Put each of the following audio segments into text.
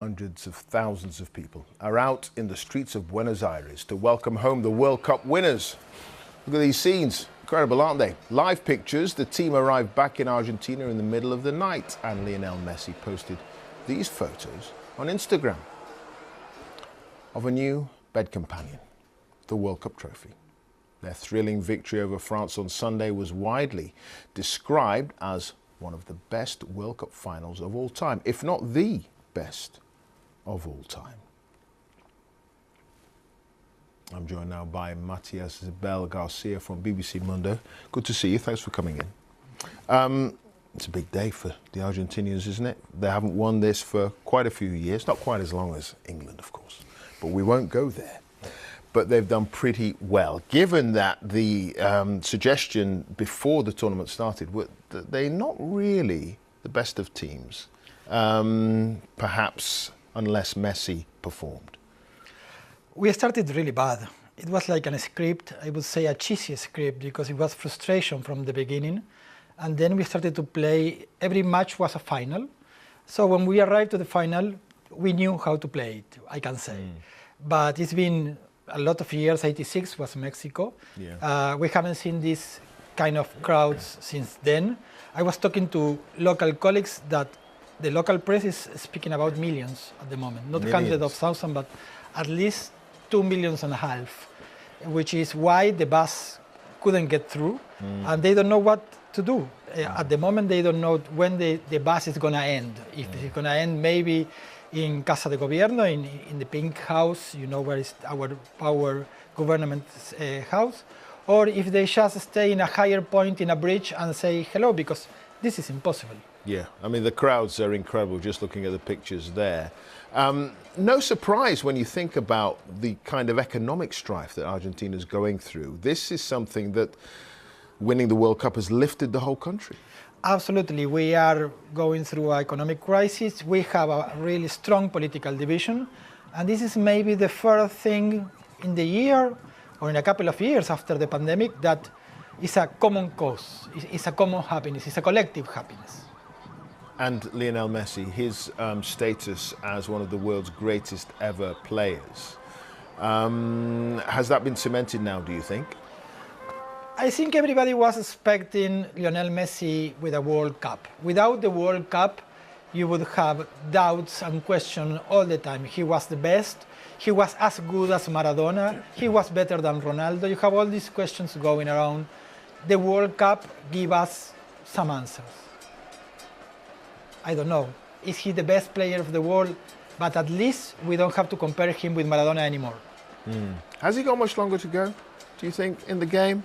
Hundreds of thousands of people are out in the streets of Buenos Aires to welcome home the World Cup winners. Look at these scenes. Incredible, aren't they? Live pictures. The team arrived back in Argentina in the middle of the night, and Lionel Messi posted these photos on Instagram of a new bed companion, the World Cup trophy. Their thrilling victory over France on Sunday was widely described as one of the best World Cup finals of all time, if not the best of all time. I'm joined now by Matias Isabel Garcia from BBC Mundo. Good to see you. Thanks for coming in. It's a big day for the Argentinians, isn't it? They haven't won this for quite a few years, not quite as long as England, of course, but we won't go there. But they've done pretty well, given that the suggestion before the tournament started was that they're not really the best of teams, perhaps unless Messi performed. We started really bad. It was like a script, I would say a cheesy script, because it was frustration from the beginning. And then we started to play, every match was a final. So when we arrived to the final, we knew how to play it, I can say. But it's been a lot of years. 86 was Mexico. Yeah. We haven't seen this kind of crowds since then. I was talking to local colleagues that the local press is speaking about millions at the moment, not hundreds of thousands, but at least 2.5 million, which is why the bus couldn't get through, and they don't know what to do. At the moment, they don't know when the bus is going to end. If it's going to end maybe in Casa de Gobierno, in the pink house, you know, where is our government house, or if they just stay in a higher point in a bridge and say hello, because this is impossible. Yeah, I mean, the crowds are incredible, just looking at the pictures there. No surprise when you think about the kind of economic strife that Argentina is going through. This is something that winning the World Cup has lifted the whole country. Absolutely. We are going through an economic crisis. We have a really strong political division. And this is maybe the first thing in the year or in a couple of years after the pandemic that is a common cause. It's a common happiness. It's a collective happiness. And Lionel Messi, his status as one of the world's greatest ever players, has that been cemented now, do you think? I think everybody was expecting Lionel Messi with a World Cup. Without the World Cup, you would have doubts and questions all the time. He was the best. He was as good as Maradona. He was better than Ronaldo. You have all these questions going around. The World Cup gives us some answers. I don't know. Is he the best player of the world? But at least we don't have to compare him with Maradona anymore. Has he got much longer to go, do you think, in the game?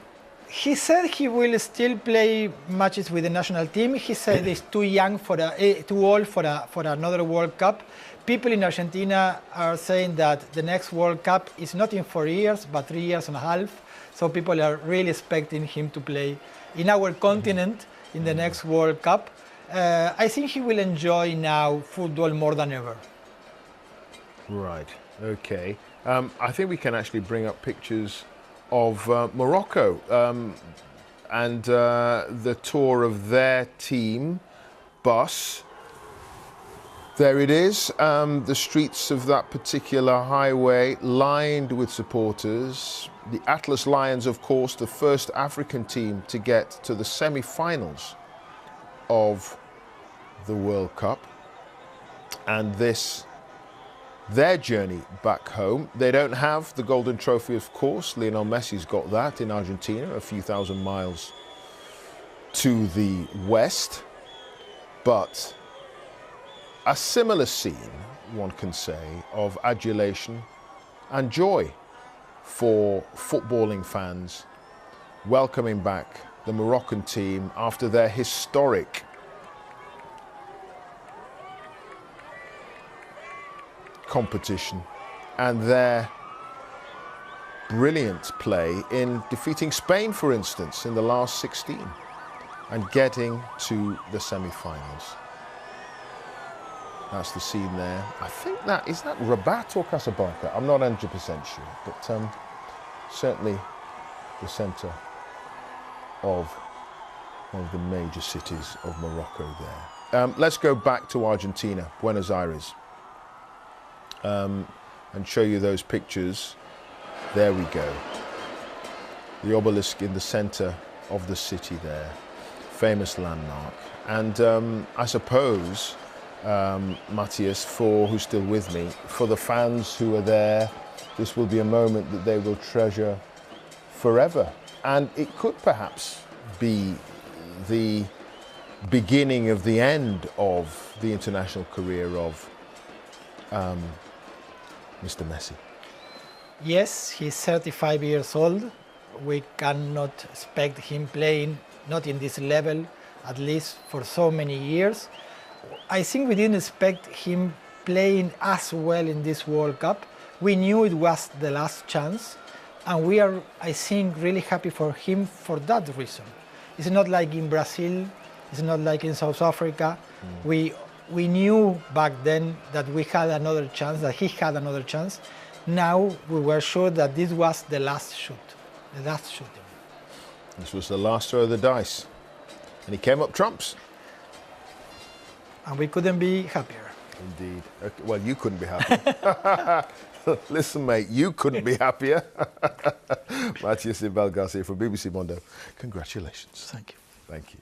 He said he will still play matches with the national team. He said he's too young too old for another World Cup. People in Argentina are saying that the next World Cup is not in 4 years, but 3.5 years. So people are really expecting him to play in our continent in the next World Cup. I think he will enjoy now football more than ever. Right, okay. I think we can actually bring up pictures of Morocco and the tour of their team bus. There it is, the streets of that particular highway lined with supporters. The Atlas Lions, of course, the first African team to get to the semi-finals of the World Cup, and their journey back home. They don't have the golden trophy, of course. Lionel Messi's got that in Argentina, a few thousand miles to the west, but a similar scene, one can say, of adulation and joy for footballing fans welcoming back the Moroccan team after their historic competition and their brilliant play in defeating Spain, for instance, in the last 16 and getting to the semi-finals. That's the scene there. I think is that Rabat or Casablanca? I'm not 100% sure, but certainly the centre of one of the major cities of Morocco there. Let's go back to Argentina, Buenos Aires. and show you those pictures. There we go. The obelisk in the center of the city there. Famous landmark. And I suppose, Matthias, who's still with me, for the fans who are there, this will be a moment that they will treasure forever. And it could perhaps be the beginning of the end of the international career of Mr. Messi. Yes, he's 35 years old. We cannot expect him playing, not in this level, at least for so many years. I think we didn't expect him playing as well in this World Cup. We knew it was the last chance, and we are, I think, really happy for him for that reason. It's not like in Brazil, it's not like in South Africa. We knew back then that we had another chance, that he had another chance. Now we were sure that this was the last shoot, the last shooting. This was the last throw of the dice, and he came up trumps. And we couldn't be happier. Indeed. Okay, well, you couldn't be happier. Listen, mate, you couldn't be happier. Matthias Valgarce from BBC Mondo. Congratulations. Thank you. Thank you.